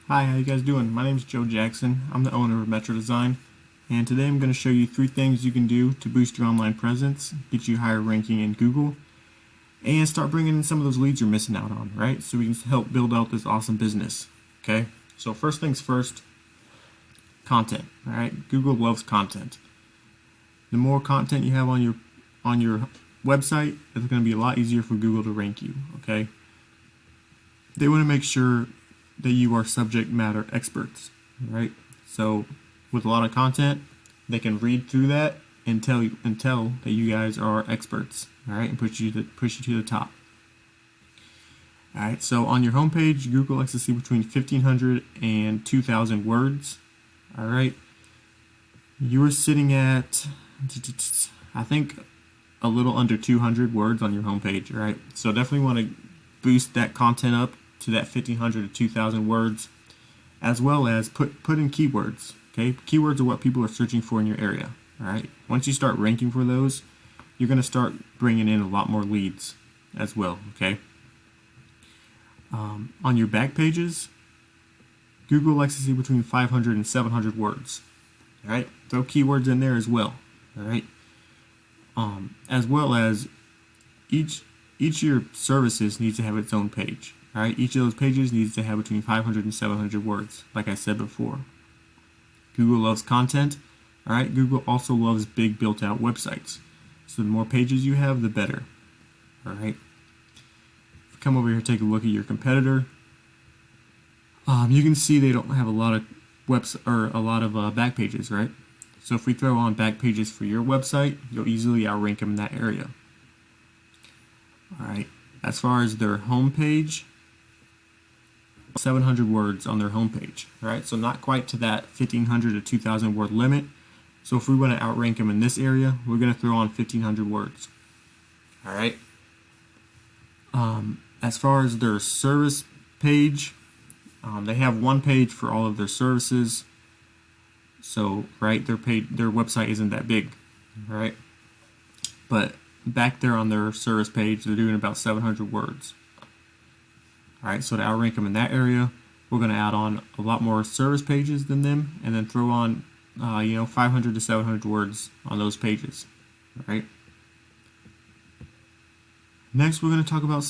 Hi, how you guys doing? My name is Joe Jackson. I'm the owner of Metro Design, and today I'm going to show you 3 things you can do to boost your online presence, get you higher ranking in Google, and start bringing in some of those leads you're missing out on, right? So we can help build out this awesome business, okay? So first things first, content, all right? Google loves content. The more content you have on your website, it's going to be a lot easier for Google to rank you, okay? They want to make sure that you are subject matter experts, right? So with a lot of content, they can read through that and tell that you guys are experts, all right, and push you to the top. All right, so on your homepage, Google likes to see between 1,500 and 2,000 words. All right, you are sitting at, I think, a little under 200 words on your homepage, all right? So definitely want to boost that content up to that 1,500 to 2,000 words, as well as put in keywords. Okay, keywords are what people are searching for in your area. All right, once you start ranking for those, you're going to start bringing in a lot more leads as well. Okay, on your back pages, Google likes to see between 500 and 700 words. All right, throw keywords in there as well. All right, as well as each of your services needs to have its own page. All right, each of those pages needs to have between 500 and 700 words, like I said before. Google loves content. All right, Google also loves big built-out websites. So the more pages you have, the better. All right. If you come over here, take a look at your competitor. You can see they don't have a lot of back pages, right? So if we throw on back pages for your website, you'll easily outrank them in that area. All right. As far as their homepage, 700 words on their homepage, right? So not quite to that 1,500 to 2,000 word limit. So if we want to outrank them in this area, we're going to throw on 1,500 words. All right. As far as their service page, they have one page for all of their services. So right, their website isn't that big, right? But back there on their service page, they're doing about 700 words. All right, so to outrank them in that area, we're going to add on a lot more service pages than them, and then throw on, 500 to 700 words on those pages. All right. Next, we're going to talk about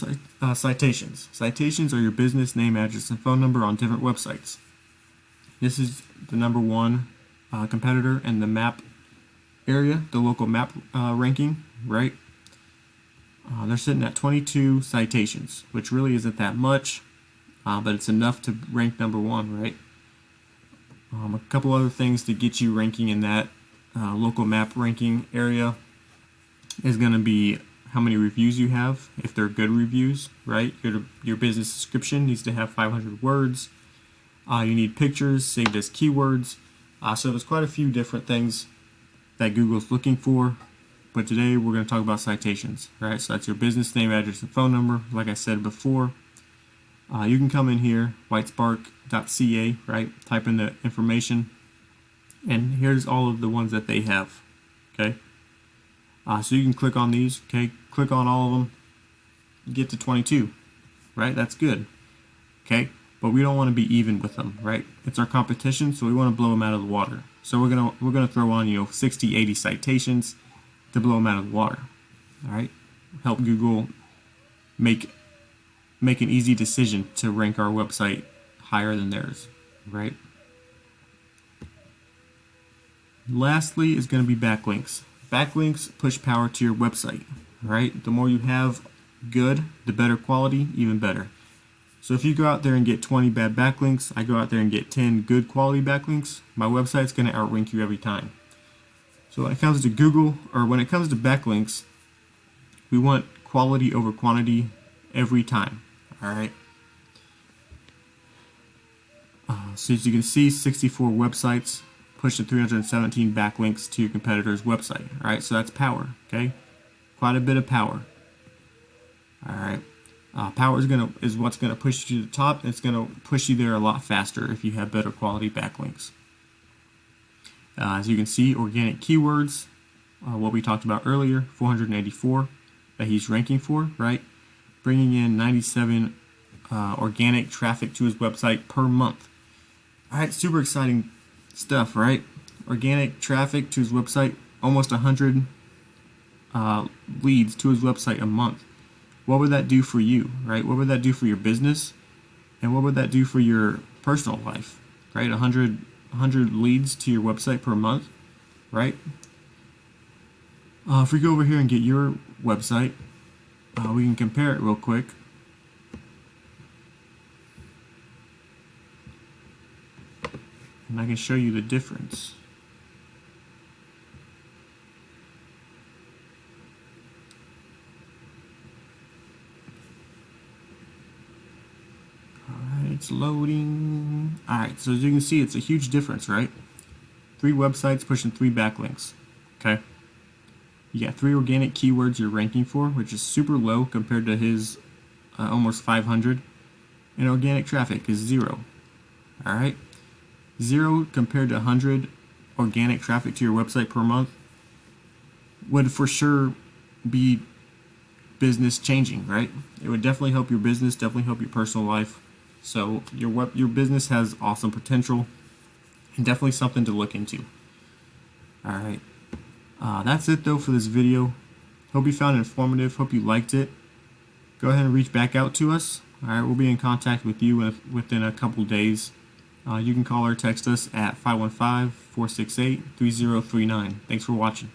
citations. Citations are your business name, address, and phone number on different websites. This is the number one competitor in the map area, the local map ranking, right? They're sitting at 22 citations, which really isn't that much, but it's enough to rank number one, right? A couple other things to get you ranking in that local map ranking area is going to be how many reviews you have, if they're good reviews, right? Your business description needs to have 500 words. You need pictures saved as keywords. So there's quite a few different things that Google's looking for. But today we're going to talk about citations, right? So that's your business name, address, and phone number. Like I said before, you can come in here, whitespark.ca, right? Type in the information, and here's all of the ones that they have, okay? So you can click on these, okay? Click on all of them, get to 22, right? That's good, okay? But we don't want to be even with them, right? It's our competition, so we want to blow them out of the water. So we're gonna throw on 60, 80 citations to blow them out of the water. All right, help Google make an easy decision to rank our website higher than theirs, right? Lastly is going to be backlinks. Backlinks push power to your website, right? The more you have good, the better quality, even better. So if you go out there and get 20 bad backlinks, I go out there and get 10 good quality backlinks, my website's going to outrank you every time. So when it comes to Google, or when it comes to backlinks, we want quality over quantity every time. All right. So as you can see, 64 websites pushing 317 backlinks to your competitor's website. All right, so that's power. Okay, quite a bit of power. All right, power is what's gonna push you to the top. It's gonna push you there a lot faster if you have better quality backlinks. As you can see, organic keywords, what we talked about earlier, 484 that he's ranking for, right? Bringing in 97 organic traffic to his website per month. All right, super exciting stuff, right? Organic traffic to his website, almost 100 leads to his website a month. What would that do for you, right? What would that do for your business? And what would that do for your personal life, right? 100 leads to your website per month, right? If we go over here and get your website, we can compare it real quick. And I can show you the difference. Alright, it's loading. Alright, so as you can see, it's a huge difference, right? 3 websites pushing 3 backlinks. Okay. You got 3 organic keywords you're ranking for, which is super low compared to his almost 500. And organic traffic is 0. Alright. 0 compared to 100 organic traffic to your website per month would for sure be business changing, right? It would definitely help your business, definitely help your personal life. So your business has awesome potential and definitely something to look into. All right. That's it though for this video. Hope you found it informative. Hope you liked it. Go ahead and reach back out to us. All right, we'll be in contact with you within a couple days. You can call or text us at 515-468-3039. Thanks for watching.